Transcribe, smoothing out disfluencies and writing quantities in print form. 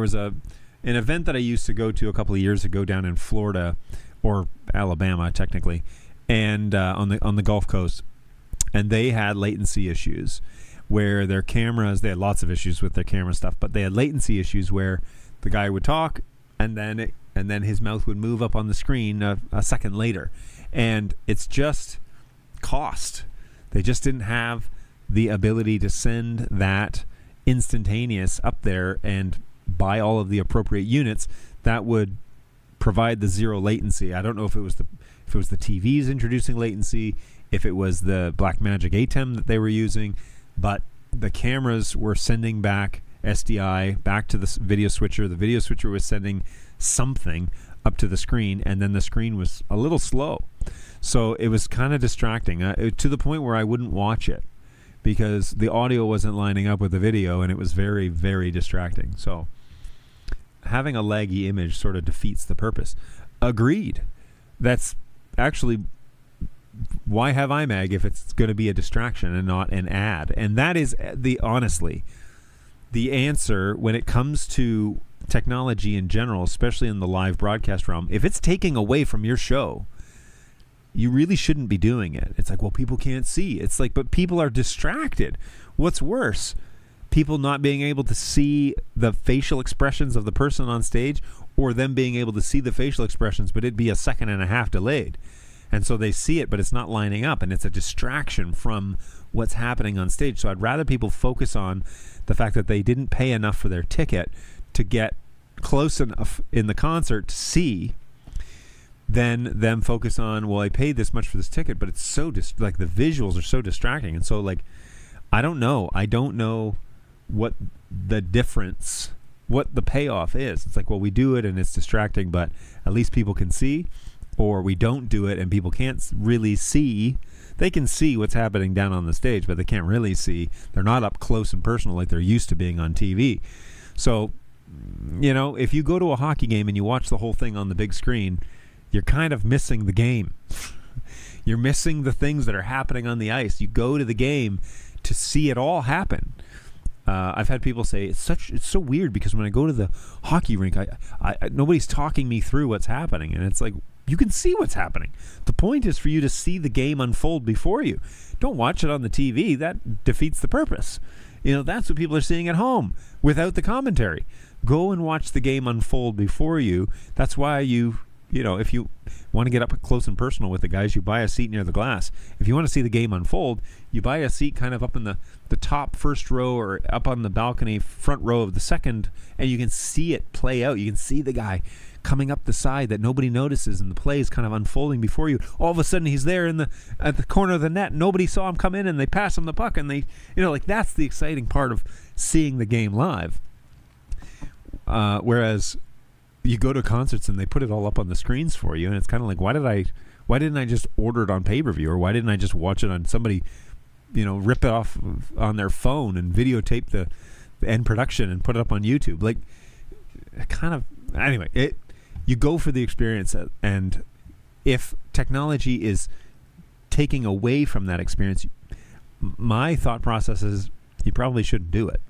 was an event that I used to go to a couple of years ago down in Florida, or Alabama technically, and on the Gulf Coast, and they had latency issues where their cameras, they had lots of issues with their camera stuff, but they had latency issues where the guy would talk and then his mouth would move up on the screen a second later, and it's just cost. They just didn't have the ability to send that instantaneous up there and buy all of the appropriate units that would provide the zero latency. I don't know if it was the TVs introducing latency, if it was the Blackmagic ATEM that they were using, but the cameras were sending back SDI back to the video switcher. The video switcher was sending something up to the screen, and then the screen was a little slow. So it was kind of distracting to the point where I wouldn't watch it because the audio wasn't lining up with the video, and it was very, very distracting. So having a laggy image sort of defeats the purpose. Agreed. That's actually why have IMAG if it's going to be a distraction and not an ad? And that is honestly the answer when it comes to technology in general, especially in the live broadcast realm. If it's taking away from your show, you really shouldn't be doing it. It's like, well, people can't see. It's like, but people are distracted. What's worse? People not being able to see the facial expressions of the person on stage, or them being able to see the facial expressions, but it'd be a second and a half delayed. And so they see it, but it's not lining up, and it's a distraction from what's happening on stage. So I'd rather people focus on the fact that they didn't pay enough for their ticket to get close enough in the concert to see, than them focus on, well, I paid this much for this ticket, but it's so like the visuals are so distracting. And so, like, I don't know what the difference, what the payoff is. It's like, well, we do it and it's distracting, but at least people can see. Or we don't do it and people can't really see. They can see what's happening down on the stage, but they can't really see. They're not up close and personal like they're used to being on TV. So, you know, if you go to a hockey game and you watch the whole thing on the big screen, you're kind of missing the game. You're missing the things that are happening on the ice. You go to the game to see it all happen. I've had people say it's so weird because when I go to the hockey rink, I nobody's talking me through what's happening, and it's like, you can see what's happening. The point is for you to see the game unfold before you. Don't watch it on the TV. That defeats the purpose. You know, that's what people are seeing at home without the commentary. Go and watch the game unfold before you. That's why you know, if you want to get up close and personal with the guys, you buy a seat near the glass. If you want to see the game unfold, you buy a seat kind of up in the top first row or up on the balcony front row of the second, and you can see it play out. You can see the guy coming up the side that nobody notices, and the play is kind of unfolding before you. All of a sudden, he's there at the corner of the net. Nobody saw him come in, and they pass him the puck, and they, you know, like, that's the exciting part of seeing the game live. Whereas you go to concerts and they put it all up on the screens for you, and it's kind of like, why didn't I just order it on pay-per-view, or why didn't I just watch it on somebody, you know, rip it off on their phone and videotape the end production and put it up on YouTube? Like, kind of, anyway, you go for the experience, and if technology is taking away from that experience, my thought process is you probably shouldn't do it.